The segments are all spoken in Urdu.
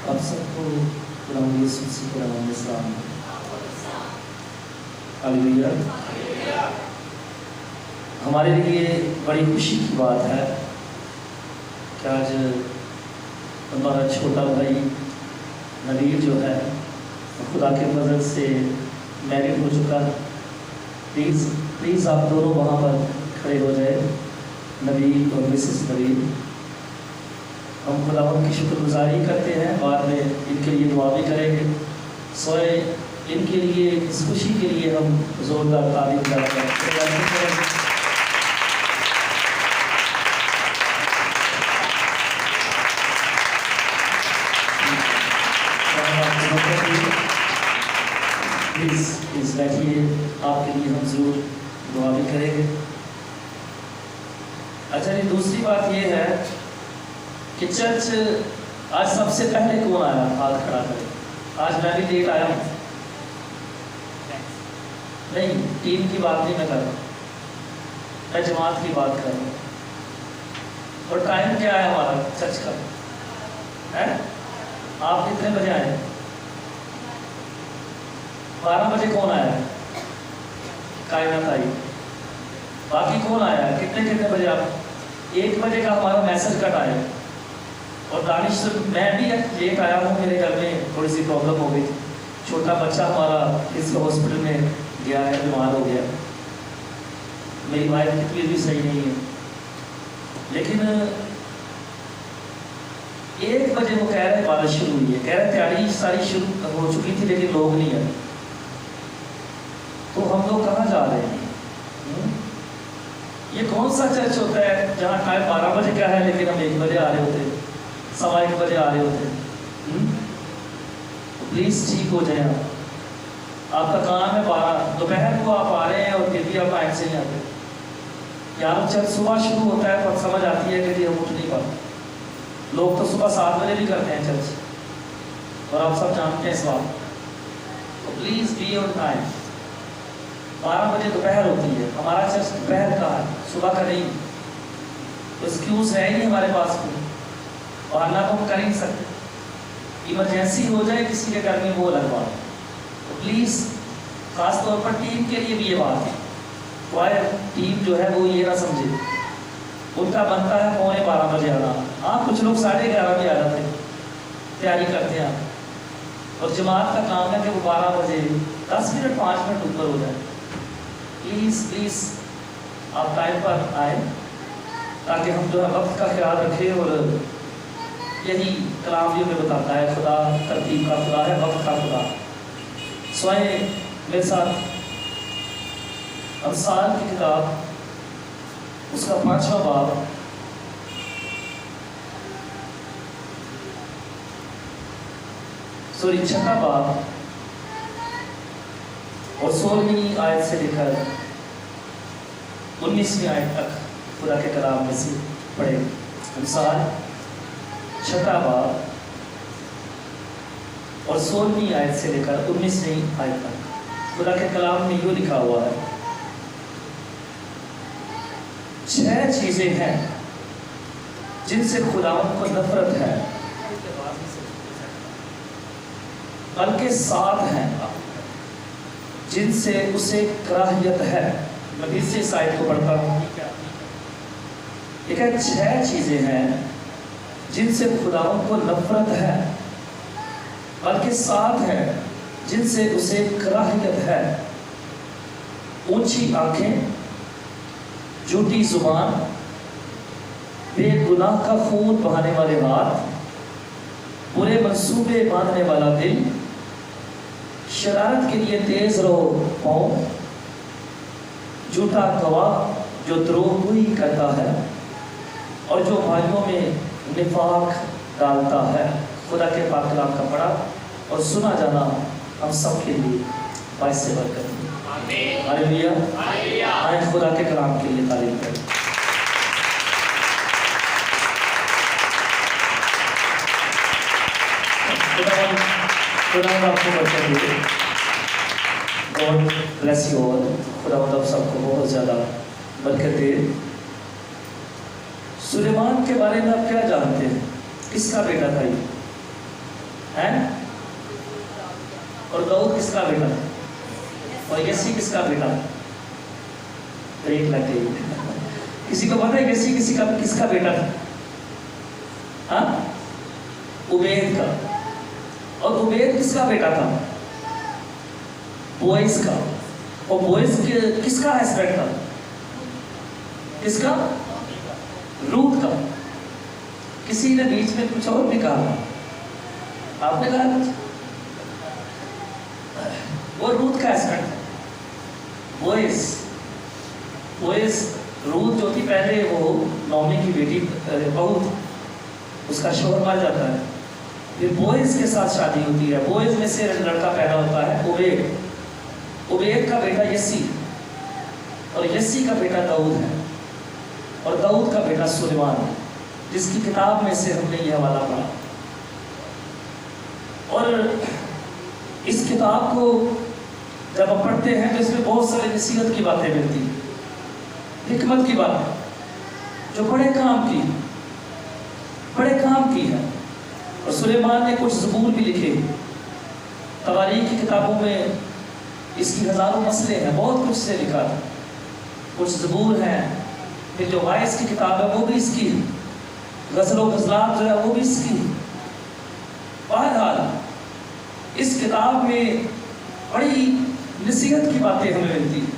آپ سب کو غلام یسوع مسیح کے نام میں سلام۔ ہاللیلویا۔ ہمارے لیے بڑی خوشی کی بات ہے کہ آج ہمارا چھوٹا بھائی نویر جو ہے خدا کے فضل سے میرڈ ہو چکا ہے۔ پلیز آپ دونوں وہاں پر کھڑے ہو جائے، نویر اور مسز نویر۔ ہم خداوند کی شکر گزاری کرتے ہیں، بعد میں ان کے لیے دعا بھی کریں گے۔ سوئے ان کے لیے، اس خوشی کے لیے ہم زوردار تعریف کرتے ہیں۔ پلیز بیٹھیے، آپ کے لیے ہم ضرور دعا بھی کریں گے۔ اچھا جی، دوسری بات یہ ہے کہ چرچ آج سب سے پہلے کون آیا؟ ہاتھ کھڑا کرے۔ آج میں بھی لیٹ آیا ہوں، نہیں ٹیم کی بات نہیں میں کر رہا، میں جماعت کی بات کر رہا ہوں۔ اور ٹائم کیا ہے ہمارا چرچ کا؟ آپ کتنے بجے آئے؟ 12 بجے کون آیا ہے؟ کائنات آئی۔ باقی کون آیا ہے؟ کتنے بجے؟ آپ 1 بجے کا ہمارا میسج کٹ آیا، اور دانش میں بھی لیٹ آیا ہوں۔ میرے گھر میں تھوڑی سی پرابلم ہو گئی تھی، چھوٹا بچہ ہمارا اس ہاسپٹل میں گیا ہے، بیمار ہو گیا۔ میری وائف کی طبیعت بھی صحیح نہیں ہے، لیکن 1 بجے وہ کہہ رہے بارش شروع ہوئی ہے، کہہ رہے تیاری ساری شروع ہو چکی تھی لیکن لوگ نہیں آئے۔ تو ہم لوگ کہاں جا رہے ہیں؟ یہ کون سا چرچ ہوتا ہے جہاں ٹائم 12 بجے کا ہے لیکن ہم 1 بجے آ رہے ہوتے، 1:15 بجے آ رہے ہوتے؟ پلیز ٹھیک ہو جائیں۔ آپ کا کام ہے 12 دوپہر کو آپ آ رہے ہیں اور پھر بھی آپ ٹائم سے نہیں آتے۔ یار چرچ صبح شروع ہوتا ہے پر سمجھ آتی ہے کہ ہم اٹھ نہیں پاتے۔ لوگ تو صبح 7 بجے بھی کرتے ہیں چرچ، اور آپ سب جانتے ہیں اس بات کو۔ Please be on time. 12 بجے دوپہر ہوتی ہے، ہمارا چرچ دوپہر کا ہے، صبح کا نہیں۔ تو ایکسکیوز ہے ہی نہیں ہمارے پاس کوئی، اور اللہ کو ہم کر ہی نہیں سکتے۔ ایمرجنسی ہو جائے کسی کے گھر میں وہ الگ بات ہے۔ تو پلیز خاص طور پر ٹیم کے لیے بھی یہ بات ہے، کوائر ٹیم جو ہے وہ یہ نہ سمجھے ان کا بنتا ہے 11:15 بجے آنا۔ ہاں کچھ لوگ 11:30 بھی آ جاتے ہیں، تیاری کرتے ہیں، اور جماعت کا کام ہے کہ وہ 12 بجے 10 منٹ 5 منٹ اوپر ہو جائے۔ پلیز آپ ٹائم پر آئیں تاکہ ہم جو ہے وقت کا خیال رکھیں، اور یہی کلام بھی ہمیں بتاتا ہے، خدا ترتیب کا خدا ہے، وقت کا خدا۔ سوائے میرے ساتھ امثال کی کتاب اس کا 5واں باب سوری 6واں باب اور 16ویں آیت سے لے کر 19ویں آیت تک خدا کے کلام میں سے پڑھیں۔ امثال 6واں باب اور 16ویں آیت سے لے کر 19ویں آیت تک خدا کے کلام میں یوں لکھا ہوا ہے: 6 چیزیں ہیں جن سے خداوند کو نفرت ہے، بلکہ 7 ہیں جن سے اسے کراہیت ہے۔ میں پھر سے اس آیت کو پڑھتا ہوں۔ یہ کہ 6 چیزیں ہیں جن سے خداوند کو نفرت ہے، بلکہ 7 ہیں جن سے اسے کراہیت ہے: اونچی آنکھیں، جھوٹی زبان، بے گناہ کا خون بہانے والے ہاتھ، برے منصوبے باندھنے والا دل، شرارت کے لیے تیز رو پاؤں، جھوٹا گواہ جو دروغ گوئی کرتا ہے اور جو بھائیوں میں نفاق ڈالتا ہے۔ خدا کے پاک کلام کا پڑھا اور سنا جانا ہم سب کے لیے باعث برکت ہے۔ ہاللیلویا۔ آئے خدا کے کلام کے لیے تعریف کریں۔ خدا آپ کو برکت دے۔ God bless you all. خدا آپ سب کو بہت زیادہ برکت دے۔ سلیمان کے بارے میں آپ کیا جانتے ہیں؟ کس کا بیٹا تھا یہ؟ اور داؤد کس کا بیٹا تھا؟ اور یسی کس کا بیٹا تھا؟ بریک لگ گئی. کسی کو پتا ہے یسی کس کا بیٹا تھا؟ ہاں، عبید کا. اور عبید کس کا بیٹا تھا؟ بوئز کا. اور بوئز کس کا ہسبینڈ تھا؟ کس کا؟ روت کا. کسی نے بیچ میں کچھ اور بھی کہا، آپ نے کہا کچھ؟ وہ روت کا ہسبینڈ تھا. بوئز روت جو تھی پہلے وہ نومی کی بیٹی بہو تھی، اس کا شوہر مر جاتا ہے، پھر بوئز کے ساتھ شادی ہوتی ہے. بوئز میں سے لڑکا پیدا ہوتا ہے عبید. عبید کا بیٹا یسی، اور یسی کا بیٹا داؤد ہے، اور داؤد کا بیٹا سلیمان ہے، جس کی کتاب میں سے ہم نے یہ حوالہ پڑھا. اور اس کتاب کو جب ہم پڑھتے ہیں تو اس میں بہت سارے نصیحت کی باتیں ملتی ہیں، حکمت کی باتیں جو بڑے کام کی ہے. اور سلیمان نے کچھ زبور بھی لکھے. تواریخ کی کتابوں میں اس کی ہزاروں مسئلے ہیں، بہت کچھ سے لکھا تھا. کچھ زبور ہیں، پھر جو وائس کی کتاب ہے وہ بھی اس کی، غزل و غزلات جو ہے وہ بھی اس کی. بہرحال اس کتاب میں بڑی نصیحت کی باتیں ہمیں ملتی ہیں.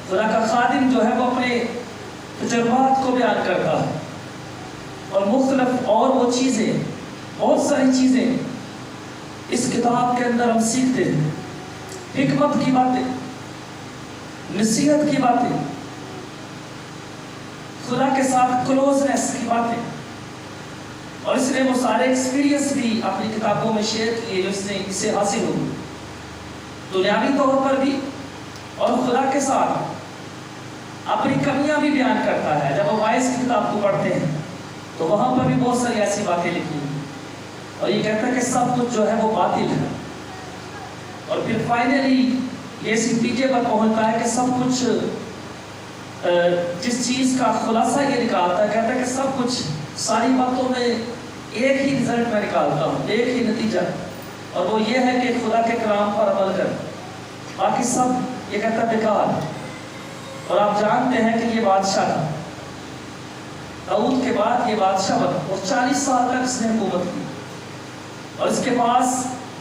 خدا کا خادم جو ہے وہ اپنے تجربات کو بیان کرتا ہے، اور مختلف اور وہ چیزیں، بہت ساری چیزیں اس کتاب کے اندر ہم سیکھتے ہیں. حکمت کی باتیں، نصیحت کی باتیں، خدا کے ساتھ کلوزنس کی باتیں. اور اس نے وہ سارے ایکسپیرینس بھی اپنی کتابوں میں شیئر کیے جو اس نے اسے حاصل ہوئی، دنیاوی طور پر بھی، اور خدا کے ساتھ اپنی کمیاں بھی بیان کرتا ہے. جب ہم وائس کی کتاب کو پڑھتے ہیں تو وہاں پر بھی بہت ساری ایسی باتیں لکھی ہیں، اور یہ کہتا ہے کہ سب کچھ جو ہے وہ باطل ہے. اور پھر فائنلی یہ اس نتیجے پر پہنچتا ہے کہ سب کچھ، جس چیز کا خلاصہ یہ نکالتا ہے، کہتا ہے کہ سب کچھ، ساری باتوں میں ایک ہی رزلٹ میں نکالتا ہوں، ایک ہی نتیجہ، اور وہ یہ ہے کہ خدا کے کلام پر عمل کر، باقی سب یہ کہتا ہے بیکار. اور آپ جانتے ہیں کہ یہ بادشاہ تھا، داؤد کے بعد یہ بادشاہ بنا، اور 40 سال تک اس نے حکومت کی. اور اس کے پاس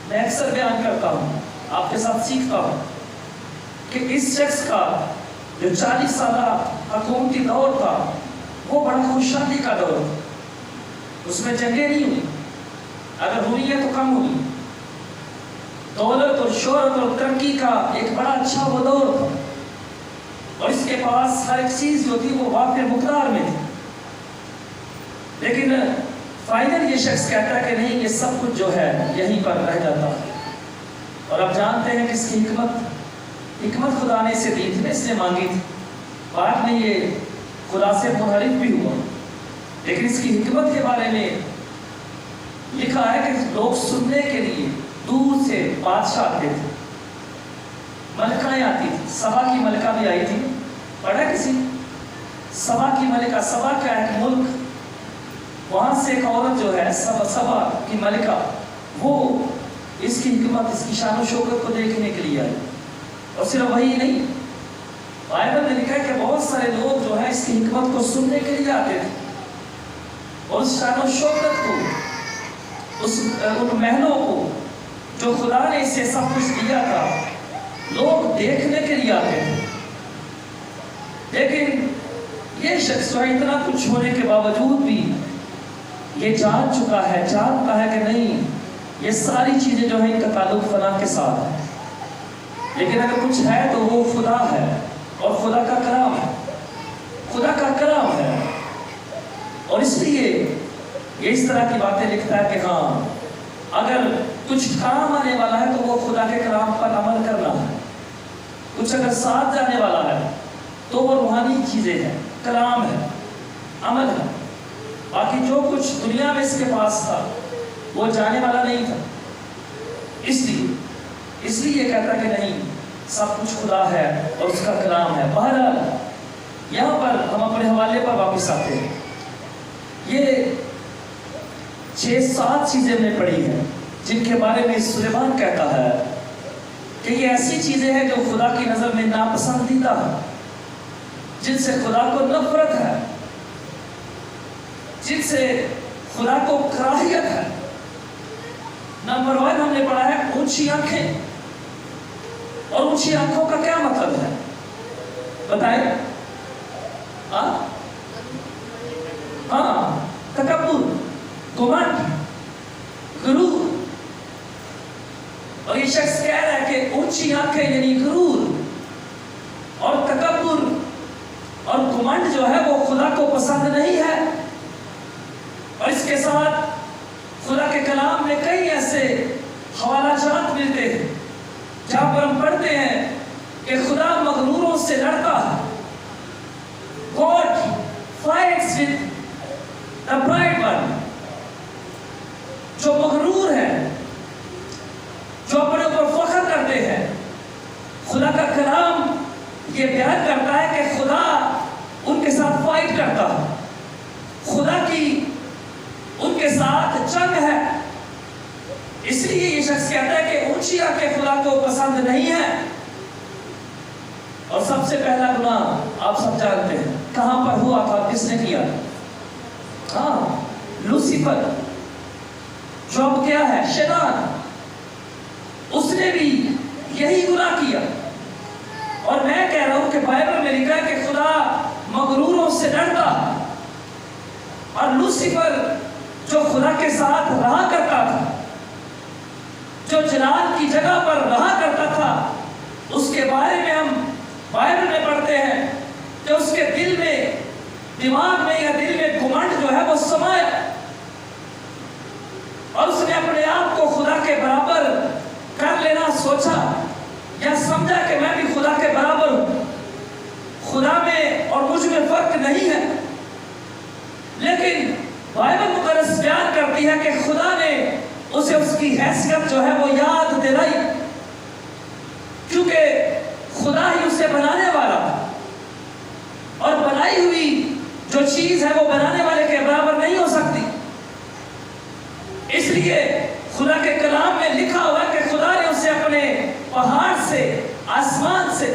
میں اکثر بیان کرتا ہوں، آپ کے ساتھ سیکھتا ہوں کہ اس شخص کا جو 40 سالہ حکومتی دور تھا وہ بڑا خوشحالی کا دور تھا. اس میں جنگیں نہیں ہوئی، اگر ہوئی ہے تو کم ہوئی. دولت اور شہرت اور ترقی کا ایک بڑا اچھا وہ دور تھا، اور اس کے پاس ہر ایک چیز جو تھی وہ وافر مقدار میں تھی. لیکن فائنل یہ شخص کہتا ہے کہ نہیں، یہ سب کچھ جو ہے یہیں پر رہ جاتا ہے. اور آپ جانتے ہیں کہ اس کی حکمت خدا نے اسے دی تھی، اس نے مانگی تھی. بعد میں یہ خدا سے منحرف بھی ہوا، لیکن اس کی حکمت کے بارے میں لکھا ہے کہ لوگ سننے کے لیے دور سے بادشاہ آتے تھے، ملکائیں آتی تھی. سبا کی ملکہ بھی آئی تھی، پڑھا کسی؟ سبا کی ملکہ، سبا کا ایک ملک، وہاں سے ایک عورت جو ہے سبا کی ملکہ، وہ اس کی حکمت، اس کی شان و شوکت کو دیکھنے کے لیے آئی. اور صرف وہی نہیں، بائبل میں لکھا ہے کہ بہت سارے لوگ جو ہے اس کی حکمت کو سننے کے لیے آتے تھے، اور اس شان و شوکت کو، ان محلوں کو جو خدا نے اسے سب کچھ دیا تھا، لوگ دیکھنے کے لیے آتے تھے. لیکن یہ شخص جو ہے اتنا کچھ ہونے کے باوجود بھی یہ جانتا ہے کہ نہیں، یہ ساری چیزیں جو ہیں ان کا تعلق فنا کے ساتھ ہے. لیکن اگر کچھ ہے تو وہ خدا ہے، اور خدا کا کلام ہے، خدا کا کلام ہے. اور اس لیے یہ اس طرح کی باتیں لکھتا ہے کہ ہاں، اگر کچھ کام آنے والا ہے تو وہ خدا کے کلام پر عمل کرنا ہے. کچھ اگر ساتھ جانے والا ہے تو وہ روحانی چیزیں ہیں، کلام ہے، عمل ہے. باقی جو کچھ دنیا میں اس کے پاس تھا وہ جانے والا نہیں تھا. اس لیے یہ کہتا کہ نہیں، سب کچھ خدا ہے اور اس کا کلام ہے. بہرحال یہاں پر ہم اپنے حوالے پر واپس آتے ہیں. یہ 6-7 چیزیں ہم نے پڑھی ہیں جن کے بارے میں سلیمان کہتا ہے کہ یہ ایسی چیزیں ہیں جو خدا کی نظر میں ناپسندیدہ ہے، جن سے خدا کو نفرت ہے، جن سے خدا کو کراہیت ہے۔ نمبر 1 ہم نے پڑھا ہے اونچی آنکھیں، اور اونچی آنکھوں کا کیا مطلب ہے بتائیں؟ تکبر، گھمنڈ، غرور۔ اور یہ شخص کہہ رہا ہے کہ اونچی آنکھیں یعنی غرور اور تکبر اور گھمنڈ جو ہے وہ خدا کو پسند نہیں ہے۔ اور اس کے ساتھ خدا کے کلام میں کئی ایسے حوالہ جات ملتے ہیں جہاں پر ہم پڑھتے ہیں کہ خدا مغروروں سے لڑتا ہے۔ God fights with the pride one۔ جو مغرور ہے، جو اپنے اوپر فخر کرتے ہیں، خدا کا کلام یہ بیان کرتا ہے کہ خدا ان کے ساتھ فائٹ کرتا ہے، خدا کی ان کے ساتھ جنگ ہے۔ اس لیے یہ شخص کہتا ہے کہ اونچی آنکھیں خدا کو پسند نہیں ہے۔ اور سب سے پہلا گناہ آپ سب جانتے ہیں کہاں پر ہوا تھا، کس نے کیا؟ لوسیفر، جو اب کیا ہے شیطان، اس نے بھی یہی گناہ کیا۔ اور میں کہہ رہا ہوں کہ بائبل میں لکھا ہے کہ خدا مغروروں سے ڈرتا، اور لوسیفر جو خدا کے ساتھ رہا کرتا تھا، جو جلال کی جگہ پر رہا کرتا تھا، اس کے بارے میں ہم بائبل میں پڑھتے ہیں کہ اس کے دل میں، دماغ میں یا دل میں گھمنڈ جو ہے وہ سمایا، اور اس نے اپنے آپ کو خدا کے برابر کر لینا سوچا یا سمجھا کہ میں بھی خدا کے برابر ہوں، خدا میں اور مجھ میں فرق نہیں ہے۔ لیکن بائبل مقدس بیان کرتی ہے کہ خدا نے اسے اس کی حیثیت جو ہے وہ یاد دلائی، کیونکہ خدا ہی اسے بنانے والا تھا، اور بنائی ہوئی جو چیز ہے وہ بنانے والے کے برابر نہیں ہو سکتی۔ اس لیے خدا کے کلام میں لکھا ہوا کہ خدا نے اسے اپنے پہاڑ سے، آسمان سے،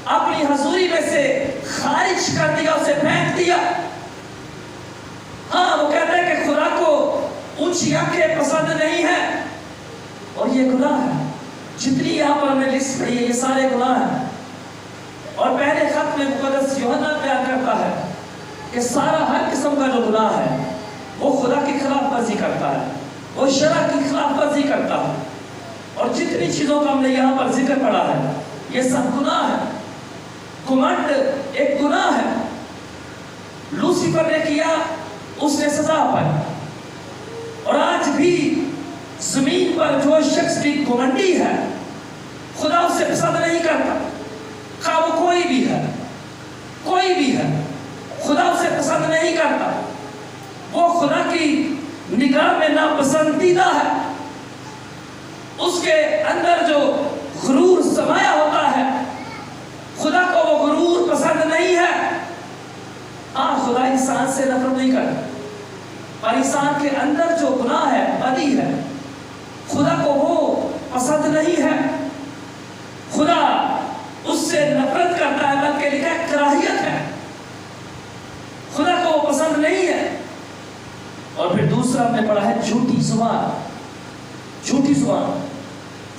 اپنی حضوری میں سے خارج کر دیا، اسے پھینک دیا۔ وہ کہتا ہے کہ خدا کو اونچی آنکھیں پسند نہیں ہے، اور یہ گناہ ہے۔ جتنی یہاں پر ہم نے لسٹ پڑھی ہے یہ سارے گناہ ہیں۔ اور پہلے خط میں مقدس یوحنا بیان کرتا ہے کہ سارا ہر قسم کا جو گناہ ہے وہ خدا کی خلاف ورزی کرتا ہے، وہ شرع کی خلاف ورزی کرتا ہے۔ اور جتنی چیزوں کا ہم نے یہاں پر ذکر پڑھا ہے یہ سب گناہ ہے۔ گھمنڈ ایک گناہ ہے، لوسیفر نے کیا، اس نے سزا پائی۔ اور آج بھی زمین پر جو شخص بھی گھمنڈی ہے خدا اسے پسند نہیں کرتا، خواہ وہ کوئی بھی ہے، کوئی بھی ہے، خدا اسے پسند نہیں کرتا، وہ خدا کی نگاہ میں ناپسندیدہ ہے۔ اس کے اندر جو غرور سمایا ہوتا ہے، خدا کو وہ غرور پسند نہیں ہے۔ خدا انسان سے نفرت نہیں کرتا، پر انسان کے اندر جو گناہ ہے، بدی ہے، خدا کو وہ پسند نہیں ہے۔ خدا اس سے نفرت کرتا ہے، بلکہ لکھا ہے کراہیت ہے، خدا کو وہ پسند نہیں ہے۔ اور پھر دوسرا ہم نے پڑھا ہے جھوٹی زبان، جھوٹی زبان،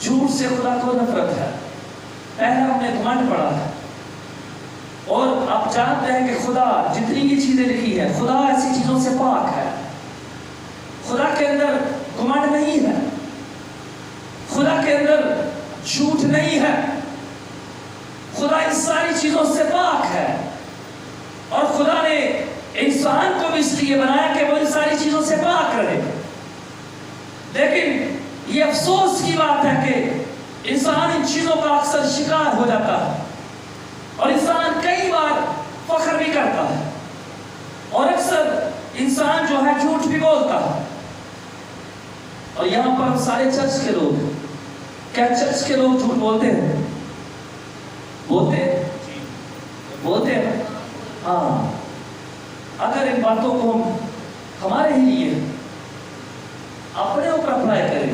جھوٹ سے خدا کو نفرت ہے۔ پہلا ہم نے گھمنڈ پڑھا ہے، اور آپ جانتے ہیں کہ خدا جتنی یہ چیزیں لکھی ہے، خدا ایسی چیزوں سے پاک ہے، خدا کے اندر گھمنڈ نہیں ہے، خدا کے اندر جھوٹ نہیں ہے، خدا ان ساری چیزوں سے پاک ہے۔ اور خدا نے انسان کو بھی اس لیے بنایا کہ وہ ان ساری چیزوں سے پاک رہے۔ لیکن یہ افسوس کی بات ہے کہ انسان ان چیزوں کا اکثر شکار ہو جاتا ہے، اور انسان کئی بار فخر بھی کرتا ہے، اور اکثر انسان جو ہے جھوٹ بھی بولتا ہے۔ اور یہاں پر سارے چرچ کے لوگ، کیا چرچ کے لوگ جھوٹ بولتے ہیں؟ بولتے ہیں۔ اگر ان باتوں کو ہم ہمارے ہی لیے اپنے اوپر اپلائی کریں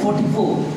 44।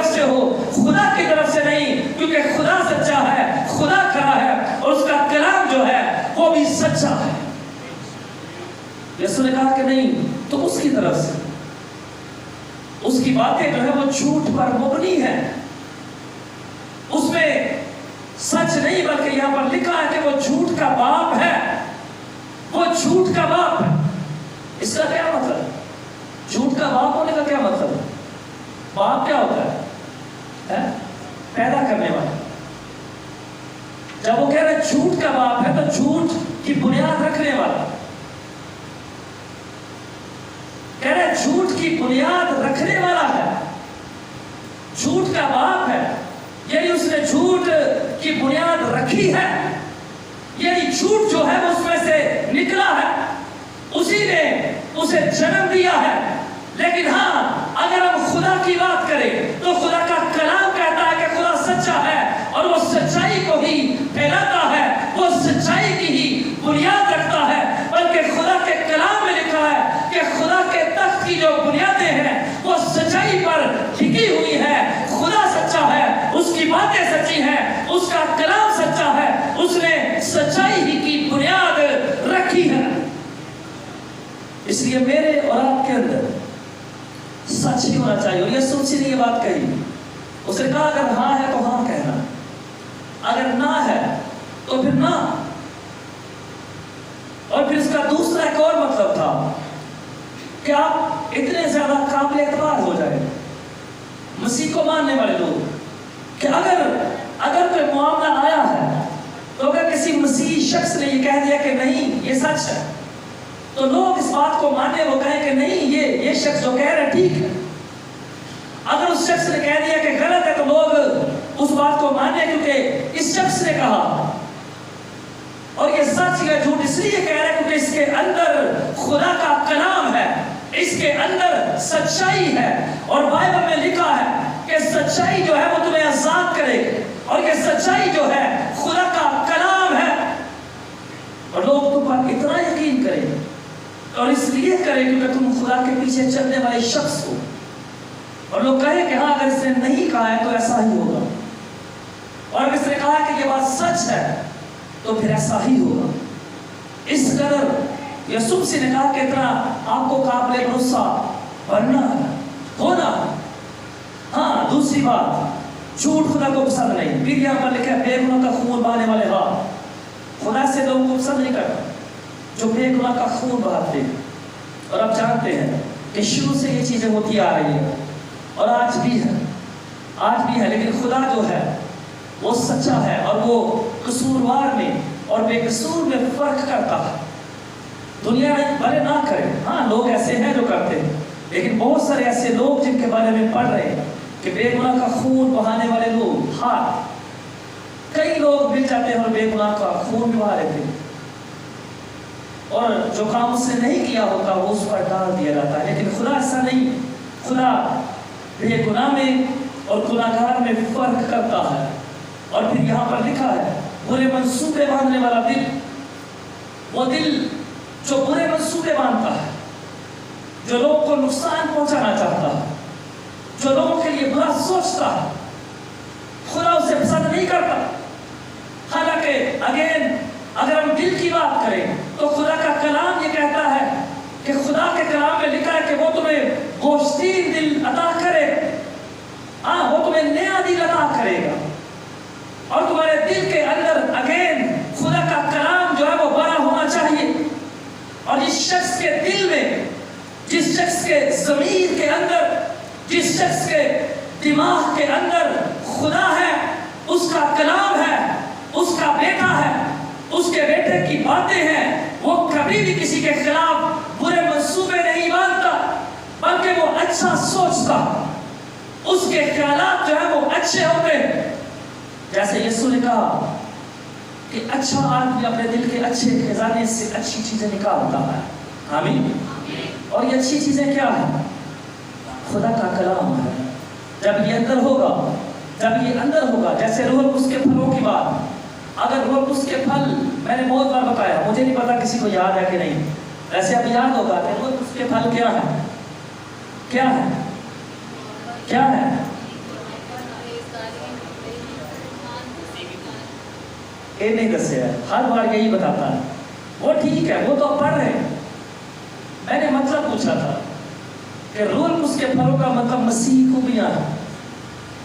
طرف سے ہو، خدا کی طرف سے نہیں، کیونکہ خدا سچا ہے، خدا کھڑا ہے اور اس کا کلام جو ہے وہ بھی سچا ہے۔ یسوع نے کہا کہ نہیں، تو اس کی طرف سے، اس کی باتیں جو ہے وہ جھوٹ پر مبنی ہے، اس میں سچ نہیں، بلکہ یہاں پر لکھا ہے کہ وہ جھوٹ کا باپ ہے، وہ جھوٹ کا باپ ہے۔ اس کا کیا مطلب؟ جھوٹ کا باپ ہونے کا کیا مطلب؟ باپ کیا ہوتا ہے؟ پیدا کرنے والا۔ جب وہ کہہ رہے جھوٹ کا باپ ہے تو جھوٹ کی بنیاد رکھنے والا، کہہ رہے جھوٹ کی بنیاد رکھنے والا ہے، جھوٹ کا باپ ہے، یعنی اس نے جھوٹ کی بنیاد رکھی ہے، یعنی جھوٹ جو ہے وہ اس میں سے نکلا ہے، اسی نے اسے جنم دیا ہے۔ لیکن ہاں، اگر ہم خدا کی بات کریں تو خدا کا کلام کہتا ہے کہ خدا سچا ہے اور وہ سچائی کو ہی پھیلاتا ہے، وہ سچائی کی ہی بنیاد رکھتا ہے، بلکہ خدا کے کلام میں لکھا ہے کہ خدا کے تخت کی جو بنیادیں ہیں وہ سچائی پر ٹکی ہوئی ہے۔ خدا سچا ہے، اس کی باتیں سچی ہیں، اس کا کلام سچا ہے، اس نے سچائی ہی کی بنیاد رکھی ہے۔ اس لیے میرے اور آپ کے اندر سچ ہی ہونا چاہیے۔ اور یسوع مسیح نے یہ بات کہی، اس نے کہا اگر ہاں ہے تو ہاں کہنا، اگر نہ ہے تو پھر نہ۔ اور پھر اس کا دوسرا ایک اور مطلب تھا کہ آپ اتنے زیادہ قابل اعتبار ہو جائے مسیح کو ماننے والے لوگ کہ اگر کوئی معاملہ آیا ہے تو اگر کسی مسیحی شخص نے یہ کہہ دیا کہ نہیں یہ سچ ہے تو لوگ اس بات کو ماننے، وہ کہیں کہ نہیں یہ شخص جو کہہ رہا ہے ٹھیک ہے۔ اگر اس شخص نے کہہ دیا کہ غلط ہے تو لوگ اس بات کو ماننے، کیونکہ اس شخص نے کہا۔ اور یہ سچ یا جھوٹ اس لیے کہہ رہا ہے کیونکہ اس کے اندر خدا کا کلام ہے، اس کے اندر سچائی ہے، اور بائبل میں لکھا ہے کہ سچائی جو ہے وہ تمہیں آزاد کرے گی، اور یہ سچائی جو ہے خدا کا کلام ہے، اور لوگ تم پر اتنا یقین کریں اور اس لیے کریں کیونکہ تم خدا کے پیچھے چلنے والے شخص ہو، اور لوگ کہیں کہ ہاں اگر اس نے نہیں کہا ہے تو ایسا ہی ہوگا، اور اگر اس نے کہا کہ یہ بات سچ ہے تو پھر ایسا ہی ہوگا۔ اس قدر یسوع مسیح نے کہا کہ اتنا آپ کو قابل بھروسہ بننا ہونا۔ ہاں، دوسری بات، جھوٹ خدا کو پسند نہیں۔ پھر یہاں پر لکھا ہے بے گناہ کا خون بہانے والے ہاتھ، خدا سے لوگوں کو پسند نہیں کرتا جو بے گناہ کا خون بہاتے ہیں۔ اور آپ جانتے ہیں کہ شروع سے یہ چیزیں ہوتی آ رہی ہیں اور آج بھی ہے، لیکن خدا جو ہے وہ سچا ہے اور وہ قصوروار میں اور بے قصور میں فرق کرتا ہے۔ دنیا بھلے نہ کرے، ہاں لوگ ایسے ہیں جو کرتے ہیں، لیکن بہت سارے ایسے لوگ جن کے بارے میں پڑھ رہے ہیں کہ بے گناہ کا خون بہانے والے لوگ، ہاں کئی لوگ مل جاتے ہیں اور بے گناہ کا خون بہا لیتے ہیں، اور جو کام اس نے نہیں کیا ہوتا وہ اس پر ڈال دیا جاتا ہے۔ لیکن خدا ایسا نہیں، خدا بے گناہ میں اور گناہگار میں فرق کرتا ہے۔ اور پھر یہاں پر لکھا ہے برے منصوبے باندھنے والا دل، وہ دل جو برے منصوبے باندھتا ہے، جو لوگوں کو نقصان پہنچانا چاہتا ہے، جو لوگوں کے لیے برا سوچتا ہے، خدا اسے پسند نہیں کرتا۔ حالانکہ اگر ہم دل کی بات کریں تو خدا کا کلام یہ کہتا ہے کہ خدا کے کلام میں لکھا ہے کہ وہ تمہیں گوشتین دل عطا کرے گا، وہ تمہیں نیا دل عطا کرے گا، اور تمہارے دل کے اندر خدا کا کلام جو ہے وہ بڑا ہونا چاہیے۔ اور جس شخص کے دل میں، جس شخص کے ضمیر کے اندر، جس شخص کے دماغ کے اندر خدا ہے، اس کا کلام ہے، اس کا بیٹا ہے، اس کے بیٹے کی باتیں ہیں، وہ کبھی بھی کسی کے خلاف برے منصوبے نہیں باندھتا، بلکہ وہ اچھا سوچتا، اس کے خیالات جو ہے وہ اچھے ہوتے ہیں۔ جیسے یسوع نے کہا کہ اچھا آدمی اپنے دل کے اچھے خزانے سے اچھی چیزیں نکالتا ہے۔ آمین۔ اور یہ اچھی چیزیں کیا ہیں؟ خدا کا کلام ہے۔ جب یہ اندر ہوگا، جیسے روح القدس کے پھلوں کی بات، اگر روح القدس کے پھل میں نے بہت بار بتایا، مجھے نہیں پتا کسی کو یاد ہے کہ نہیں، ایسے اب یاد ہوگا کہ روح القدس کے پھل کیا ہے؟ یہ نہیں دسیا ہے، ہر بار یہی بتاتا ہے۔ وہ ٹھیک ہے، وہ تو پڑھ رہے ہیں، میں نے مطلب پوچھا تھا کہ رول اس کے پھلوں کا مطلب مسیح خوبیاں ہیں۔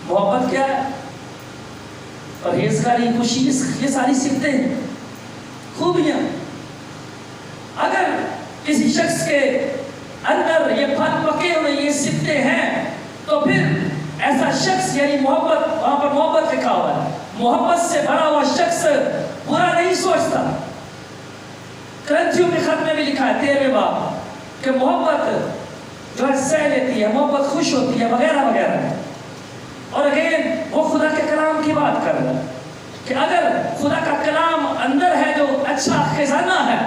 محبت کیا ہے؟ پرہیزگاری، خوشی، یہ ساری صفتیں ہیں، خوبیاں۔ اگر کسی شخص کے اندر یہ پھل پکے ہوئے یہ صفتیں ہیں تو پھر ایسا شخص یعنی محبت، وہاں پر محبت لکھا ہوا ہے، محبت سے بھرا ہوا شخص برا نہیں سوچتا۔ کرنتھیوں کے خط میں بھی لکھا ہے 13ویں باب کہ محبت جو ہے سہ لیتی ہے، محبت خوش ہوتی ہے، وغیرہ وغیرہ۔ اور اگین وہ خدا کے کلام کی بات کر رہا ہے کہ اگر خدا کا کلام اندر ہے جو اچھا خزانہ ہے،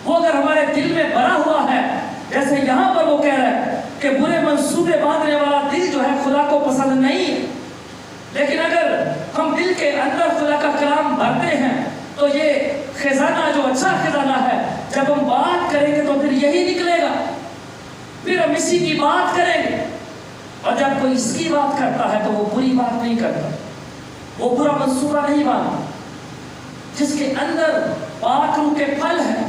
وہ اگر ہمارے دل میں بھرا ہوا ہے، جیسے یہاں پر وہ کہہ رہا ہے کہ برے منصوبے باندھنے والا دل جو ہے خدا کو پسند نہیں، لیکن اگر ہم دل کے اندر خدا کا کلام بھرتے ہیں تو یہ خزانہ جو اچھا خزانہ ہے، جب ہم بات کریں گے تو پھر یہی نکلے گا، پھر ہم اسی کی بات کریں گے۔ اور جب کوئی اس کی بات کرتا ہے تو وہ بری بات نہیں کرتا، وہ برا منصوبہ نہیں باندھتا۔ جس کے اندر پاک روح کے پھل ہے،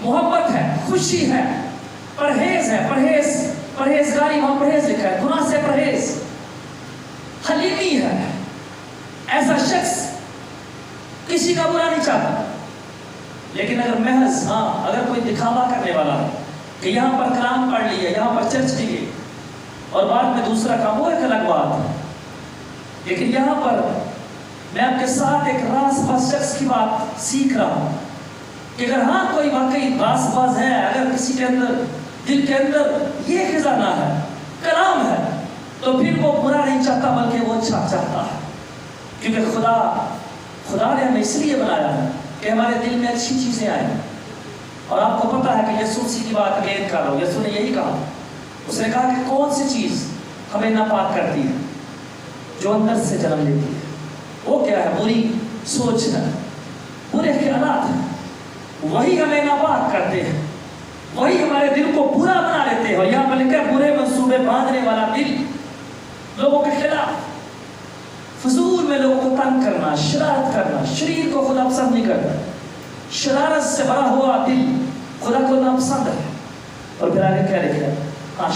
محبت ہے، خوشی ہے، پرہیز ہے، پرہیزگاری، وہاں پرہیز لکھا ہے، گناہ سے پرہیز، حلیمی ہے، ایسا شخص کسی کا برا نہیں چاہتا۔ لیکن اگر محض اگر کوئی دکھاوا کرنے والا ہے کہ یہاں پر کلام پڑھ لیا، یہاں پر چرچ کی گئی اور بعد میں دوسرا کام، وہ ایک الگ بات ہے۔ لیکن یہاں پر میں آپ کے ساتھ ایک راز باز شخص کی بات سیکھ رہا ہوں کہ اگر کوئی واقعی راز باز ہے، اگر کسی کے اندر دل کے اندر یہ خزانہ ہے، کلام ہے، تو پھر وہ برا نہیں چاہتا بلکہ وہ اچھا چاہتا ہے، کیونکہ خدا نے ہمیں اس لیے بنایا ہے کہ ہمارے دل میں اچھی چیزیں آئیں۔ اور آپ کو پتا ہے کہ یسوع مسیح کی بات اگین کر رہا ہوں، یسوع نے یہی کہا، اس نے کہا کہ کون سی چیز ہمیں ناپاک کرتی ہے؟ جو اندر سے جنم لیتی ہے۔ وہ کیا ہے؟ بری سوچنا، برے خیالات ہیں، وہی ہمیں ناپاک کرتے ہیں، وہی ہمارے دل کو برا بنا لیتے ہیں۔ اور یہاں پر لکھا ہے برے منصوبے باندھنے والا دل، لوگوں کے خلاف، فضول میں لوگوں کو تنگ کرنا، شرارت کرنا، شریر کو خدا پسند نہیں کرتا۔ شرارت سے بھرا ہوا دل خدا کو ناپسند ہے۔ اور پھر آگے کیا لکھا ہے؟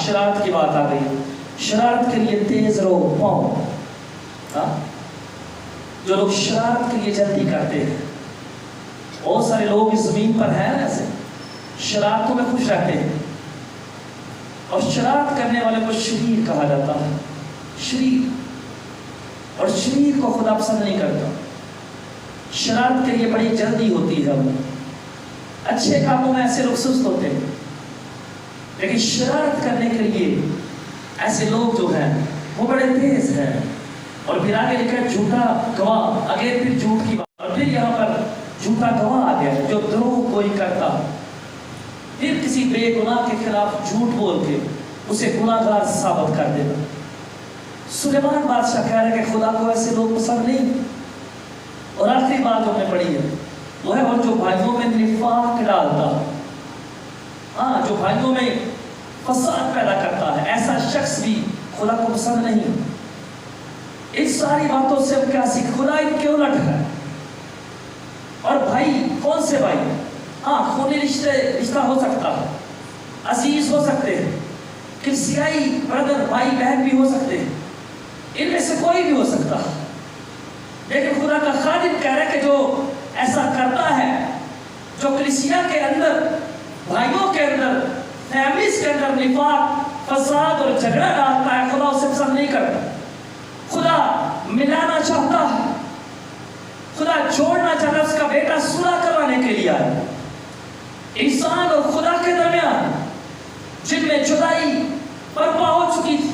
شرارت کی بات آ گئی، شرارت کے لیے تیز رہو پاؤں۔ جو لوگ شرارت کے لیے جلدی کرتے ہیں، بہت سارے لوگ اس زمین پر ہیں ایسے، شرارتوں میں خوش رہتے ہیں، اور شرارت کرنے والے کو شریر کہا جاتا ہے، شریر۔ اور شریر کو خدا پسند نہیں کرتا۔ شرارت کے لیے بڑی جلدی ہوتی ہے، اچھے کاموں میں ایسے لوگ سست ہوتے ہیں، لیکن شرارت کرنے کے لیے ایسے لوگ جو ہیں وہ بڑے تیز ہیں۔ اور پھر آگے لکھا ہے جھوٹا گواہ، آگے پھر جھوٹ کی بات، اور پھر یہاں پر جھوٹا گواہ آ گیا جو دروغ کوئی کرتا، پھر کسی بے گناہ کے خلاف جھوٹ بول کے اسے گناہ گار ثابت کر دیتا۔ سلیمان بادشاہ کہہ رہے ہیں کہ خدا کو ایسے لوگ پسند نہیں۔ اور آخری بات جو ہم نے پڑھی ہے وہ ہے اور جو بھائیوں میں نفاق ڈالتا، جو بھائیوں میں فساد پیدا کرتا ہے، ایسا شخص بھی خدا کو پسند نہیں۔ ان ساری باتوں سے ہم کیا سیکھ؟ خدا ان کے الٹ ہے۔ اور بھائی کون سے بھائی؟ خونی رشتہ ہو سکتا ہے، عزیز ہو سکتے ہیں، کلیسیائی بردر بھائی بہن بھی ہو سکتے ہیں، ان میں سے کوئی بھی ہو سکتا ہے، لیکن خدا کا خادم کہہ رہا ہے کہ جو ایسا کرتا ہے، جو کلیسیا کے اندر، بھائیوں کے اندر، فیملیز کے اندر نفاق، فساد اور جھگڑا ڈالتا ہے، خدا اسے پسند نہیں کرتا۔ خدا ملانا چاہتا ہے، خدا جوڑنا چاہتا ہے، اس کا بیٹا صلح کروانے کے لیے آیا۔ انسان اور خدا کے درمیان جن میں جدائی برپا ہو چکی تھی،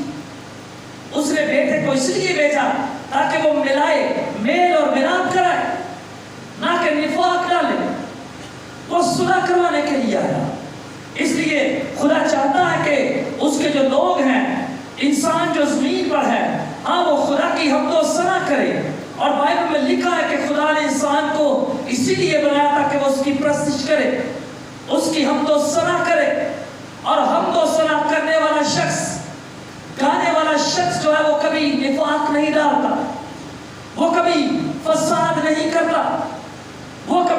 اس نے بیٹے کو اس لیے بھیجا تاکہ وہ ملائے، میل اور ملاپ کرائے، نہ کہ نفاق ڈالے۔ وہ صلح کروانے کے لیے آیا۔ اس لیے خدا چاہتا ہے کہ اس کے جو لوگ ہیں، انسان جو زمین پر ہے، وہ خدا کی حمد و ثنا کرے۔ اور بائبل میں لکھا ہے کہ خدا نے انسان کو اسی لیے بنایا تھا کہ وہ اس کی پرستش کرے، اس کی حمد و ثنا کرے۔ اور حمد و ثنا کرنے والا شخص، گانے والا شخص جو ہے وہ کبھی نفاق نہیں ڈالتا، وہ کبھی فساد نہیں کرتا،